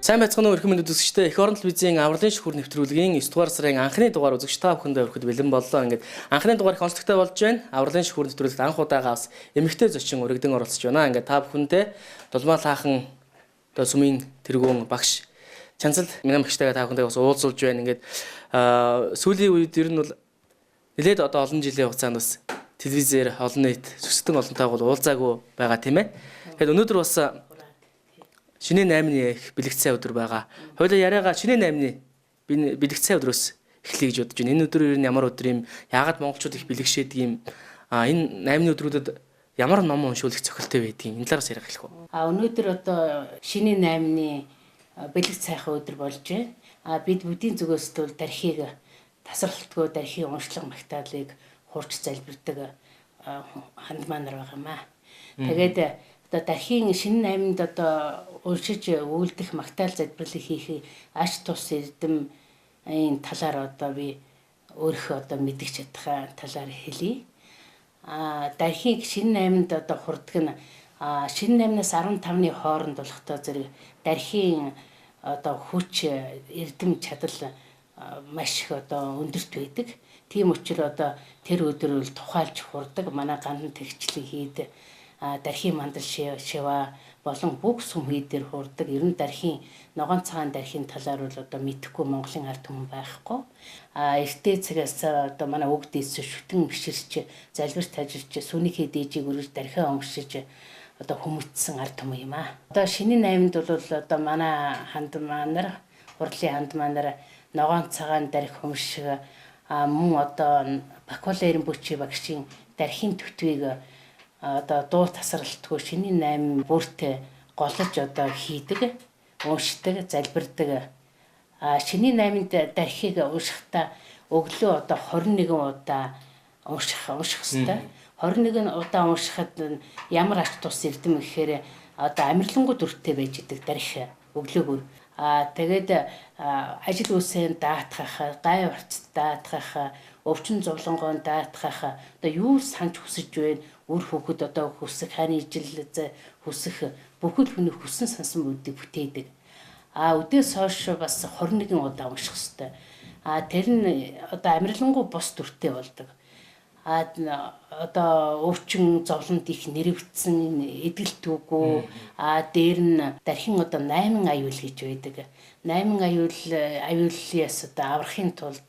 Сайн байцгаана уу эрхэм мэнд үзэгчдээ. Эх орон телевизийн авралын шүхүр нэвтрүүлгийн 9 дугаар сарын анхны дугаар үзэгч та бүхэндээ өргөхөд бэлэн боллоо. Ингээд анхны дугаар их онцлогтой болж байна. Авралын шүхүр нэвтрүүлэгт анх удаага бас эмэгтэй зочин өргөдөн оролцож байна. Ингээд та бүхэндээ Дулмаа Лаахан сүмийн тэргүүн багш Чанцал Минам багштайгаа та бүхэндээ бас уулзуулж байна. Ингээд сүүлийн үед ер нь бол нэлээд олон жилийн хугацаанд бас телевизээр олон нийт сүсгэн олонтойгоо уулзаагүй байгаа тийм ээ. Тэгэхээр өнөөдөр бас шинэ 8-ны их бэлэгцсэн өдөр байгаа. Хойлоо яриагаа шинэ 8-ны бэлэгцсэн өдрөөс эхлэе гэж бодож байна. Энэ өдөр ер нь ямар өдөр юм? Яагаад монголчууд их бэлэгшээдэг юм? Энэ 8-ны өдрүүдэд ямар ном уншуулах цохилтой байдгийг энэ талаас ярих хэлэх үү? Өнөөдөр одоо шинэ 8-ны бэлэг сайхан өдөр болж байна. Бид бүдийн зүгээс бол дархийг тасралтгүй дархийг уншлах магтаалыг хурж залбирдаг хандмаа нар байгаа юм аа. Тэгээд одоо дархийн шинэ 8-нд одоо уншиж үйлдэх магтаал залбирлыг хийх аж тус эрдэм энэ талаар одоо би өөрөө одоо мэдгэж чадах талаар хэлье. Дархийг шинэ 8-нд одоо хурдаг нь шинэ 8-наас 15-ны хооронд болохдоо зэрэг дархийн одоо хүч эрдэм чадал маш их одоо өндөрт байдаг. Тийм учраас одоо тэр өдөр бол тухайлж хурдаг манай гандан тэгчлэг хийдэг. Дархийн мандал шива болон бүх сүмхий дээр хурдаг. Ер нь дархийн ногоон цагаан дархийн талаар бол одоо мэдэхгүй Монголын ард түмэн байхгүй. Эртээ цагаас одоо манай үг дээдс шүтэн биширч залбирт тажирч сүнийхээ дээжийг өргөж дархиа өмшиж одоо хүмүүжсэн ард түмэн юм аа. Одоо шинэ 8-нд бол одоо манай хандмаа нар хурлын хандмаа нар ногоон цагаан дархи өмшиг мөн одоо Бакулерийн бүчи багшийн дархийн төтвийг одоо дуу тасралтгүй шинэ 8 бүртээ голж одоо хийдэг, уншдаг, залбирдаг. Шинэ 8-нд дархийг уншихдаа өглөө одоо 21 удаа унших хэрэгтэй. 21 удаа уншихад ямар ач тус эрдэм гэхээр одоо амирлангууд өртөө байж идэг дархи өглөөгөр. Тэгээд ажил үсээн даатгах, гай урт даатгах, өвчин зовлонгоон даатгах одоо юу санаж хүсэж байна? Үр хөвгөд одоо хүсэх хааны ижил хүсэх бүхэл хүний хүссэн сансан бүдийг бүтээдэг. Өдөөс хойш бас 21 удаа унших хэрэгтэй. Тэр нь одоо амирлангуй бос дүртэй болдог. Одоо өвчин зовлонд их нэрвэгдсэн эдгэлт үгүй. Дээр нь дархийн одоо 8 аюул гэж байдаг. 8 аюулаас одоо аврахын тулд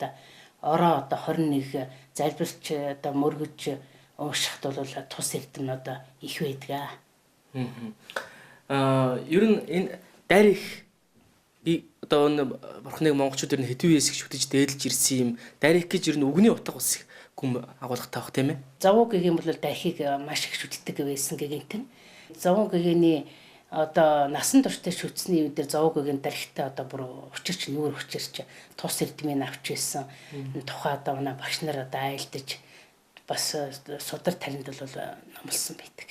ороо одоо 21 залбирч одоо мөргөж уншихт бол тус эрдэм одоо их байдаг. Ер нь энэ дарих одоо бурхныг монголчууд ер нь хэдвээс их шүтэж дээдлж ирсэн юм. Дарих гэж ер нь үгний утга бас гүм агуулгатай байх тийм ээ. Завуу гэх юм бол дархийг маш их шүтдэг байсан гэгэнтэн. Завуу гэгэний одоо насан туршдаа шүтсний үед завуу гэгийн дархитай одоо бүр учирч нүүр учирч тус эрдмийг авч ирсэн. Тухай одоо манай багш нар одоо айлдаж бас судар талент бол номлосон байдаг.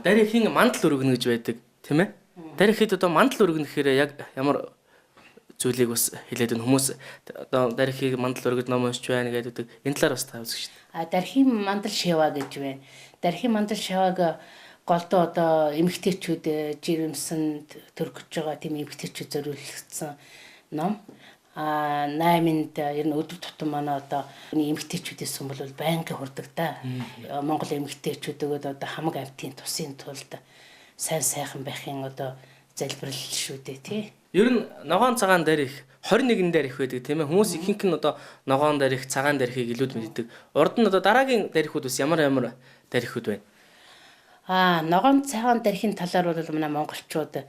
Дархийн мандал өргөнө гэж байдаг тийм ээ. Дархид одоо мандал өргөнө гэхээр яг ямар зүйлийг бас хэлээд байна хүмүүс одоо дархийг мандал өргөд ном уншиж байна гэдэг. Энэ талаар бас та үзэж шээ. Дархийн мандал шива гэж байна. Дархийн мандал шиваг голдоо одоо эмэгтэйчүүд жирэмсэнд төрөж байгаа тийм эмэгтэйчүүд зориулсан ном. 8-нд ер нь өдөр тутам манай одоо эмэгтэйчүүдээс юм бол байнга хурдаг да. Монгол эмэгтэйчүүд одоо хамаг амтын тусын тулд сайн сайхан байхын одоо залбирал шүү дээ тий. Ер нь ногоон цагаан дарих 21 дарих байдаг тийм ээ. Хүмүүс ихэнх нь одоо ногоон дарих, цагаан дарихыг илүүд мэддэг. Урд нь одоо дараагийн дарихуд бас ямар дарихуд байна? Ногоон цагаан дарихын талаар бол манай монголчууд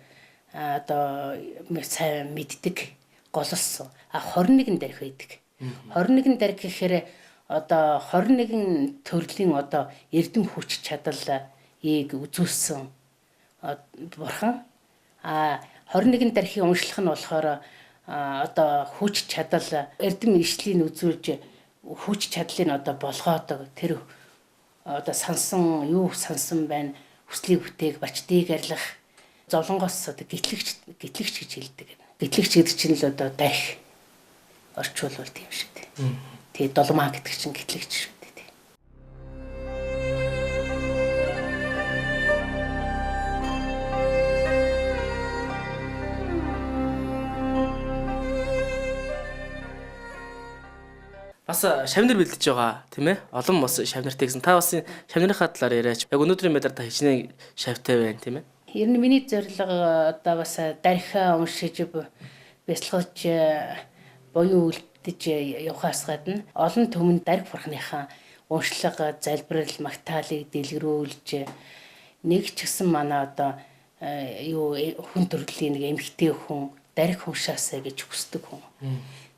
одоо сайн мэддэг. Голсон. 21 дарих байдаг. 21 дарих гэхээр одоо 21 төрлийн одоо эрдэм хүч чадалыг үзүүлсэн бурхан. 21 дарихыг уншлах нь болохоор одоо хүч чадал эрдэм ишлийн үзүүлж хүч чадлыг одоо болгоодог тэр одоо сансан байна хүслийг бүтээх бачдыг арилгах зовлонгоос одоо гэтлэгч гэж хэлдэг. Гэтлэгч гэдэг чинь л одоо дарих орчуулбал тийм шүү дээ. Тэгээ долмаа гэдэг чинь гэтлэгч шүү дээ. Бас шавнар бэлдэж байгаа тийм ээ. Олон бас шавнартай гэсэн. Та бас шавнарынхаа талаар яриач. Яг өнөөдрийн байдлаар та хичнээн шавтай байна тийм ээ. Ер нь миний зорилго одоо бас дарихаа уншиж бясалгаж буюу үлдэж явахаас гадна олон түмэнд дарих бурхныхаа уншлага, залбирал, магтаалыг дэлгэрүүлж нэг ч гэсэн манай одоо хүн төрлийн нэг эмгтэй хүн дарих уншаасаа гэж хүсдэг хүн.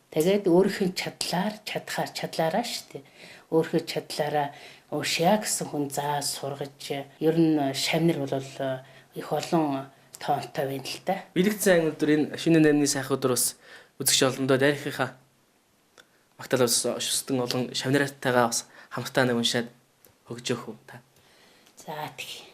Тэгээд өөрийнхөө чадлаараа шүү дээ. Өөрийнхөө чадлаараа уушаа гэсэн хүн заа сургаж ер нь шавнар бол их олон тоонтой байна л та. Бэлэгцэн өдөр энэ шинэ 8-ны сайхан өдөр бас үзэгч олондоо дарихынхаа магтаалаас шүстэн олон шавнарайтайгаа бас хамтдаа нэг уншаад хөгж өөх үү та. За тэгье.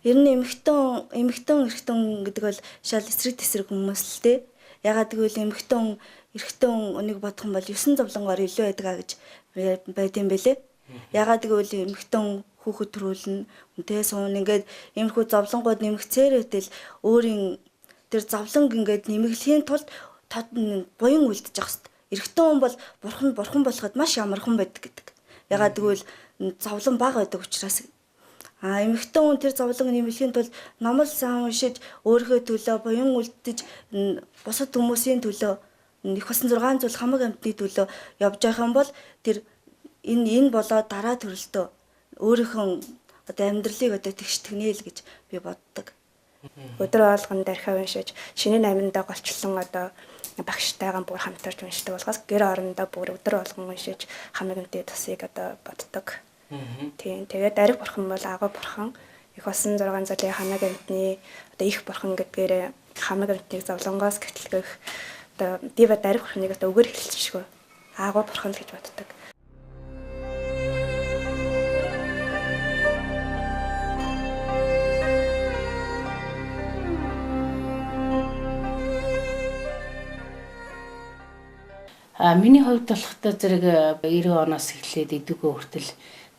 Ер нь эмэгтэй гэдэг бол шал эсрэг хүмүүс л дээ. Ягаад гэвэл эрэгтэй хүнийг бодох юм бол 9 зовлонгоор илүү байдаг а гэж байт юм бэлээ. Ягаад гэвэл эмэгтэй хүүхэд төрүүлнэ, үнтэй суун ингээд иймэрхүү зовлонгууд нэмэгцээрээтэл өөрийн тэр зовлонг ингээд нэмэглэхийн тулд буян үлдчих хэвээр. Эрэгтэй хүн бол бурхан болоход маш амархан байдаг гэдэг. Ягаад гэвэл зовлон бага байдаг учраас. Эмэгтэй хүн тэр зовлон нэмэхийн тулд номлол сан уншиж өөрийнхөө төлөө буян үлдэж бусад хүмүүсийн төлөө их болсон 6 зүйл хамаг амьтны төлөө явж байгаа юм бол тэр энэ болоод дараа төрөлтөө өөрийнхөө одоо амьдралыг одоо тэгш тэгнээл гэж би боддог. Өдөр болгон дархиа уншиж шинэ 8-ндаа голчлон одоо багштайгаа бүр хамтарч уншдаг болохоос гэр орондоо бүр өдөр болгон уншиж хамаг амьтны тусыг одоо боддог. Тийм. Тэгээд дариг бурхан бол агуу бурхан. Их болсон 6 зүйлийн хамаг амьтны одоо их бурхан гэдгээр хамаг амьтныг зовлонгоос гэтлгэх одоо дива дариг бурханыг одоо үгээр хэлчихшгүй. Агуу бурхан л гэж боддог. Миний хувьд болохтой зэрэг 90 оноос эхлээд идэвхтэй хүртэл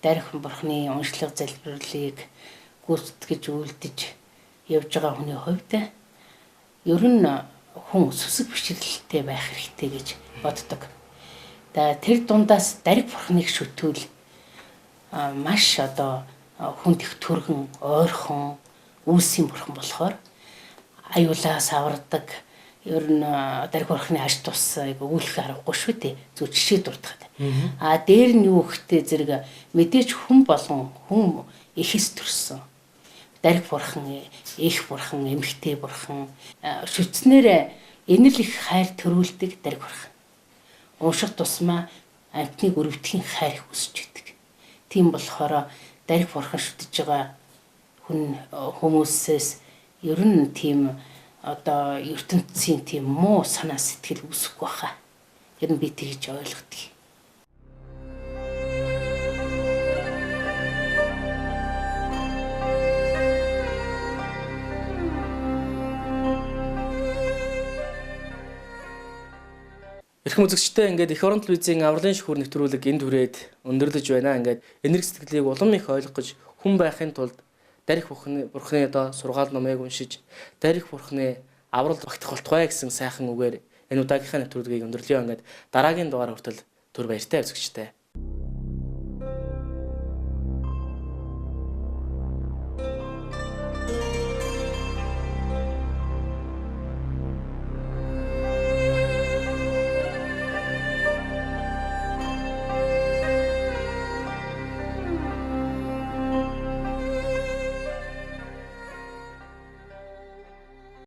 дарих бурхны уншлага залбирлыг гүйцэтгэж үлдэж явж байгаа хүний хувьд ер нь хүн сүсэг бишрэлтэй байх хэрэгтэй гэж боддог. Тэр дундаас дарих бурхныг шүтвэл маш одоо хүнд их төргөн, ойрхон, үүсийн бурхан болохоор аюулаас авардаг. Ер нь дарих бурхны аж тусыг өгүүлэх аргагүй шүү дээ. Зөв жишээ дурдахад. Дээр нь юу гэхтэй зэрэг мэдээж хүн болгон хүн эхэс төрсөн. Дарих бурхан, их бурхан, эмхтэй бурхан шүтснээр энэрл их хайр төрүүлдэг дарих бурхан. Унших тусмаа амьтныг өрөвдөхийн хайр их өсөж идэг. Тийм болохоор дарих бурхан шүтэж байгаа хүмүүсээс ер нь тийм одоо ертөнцийн тийм муу санаа сэтгэл үүсэхгүй баха. Ер нь би тэгж ойлгодог. Эрхэм үзэгчтэй ингээд эх орон телевизийн авралын шүүхөр нэвтрүүлэг энд хүрээд өндөрлөж байна. Ингээд энерги сэтгэлийг улам их ойлгох гэж хүн байхын тулд дарих бурхны одоо сургаал номыг уншиж дарих бурхны аврал багтах болтугай гэсэн сайхан үгээр энэ удаагийнхаа нэвтрүүлгийг өндөрлөё. Ингээд дараагийн дугаар хүртэл түр баяртай үзэгчтэй.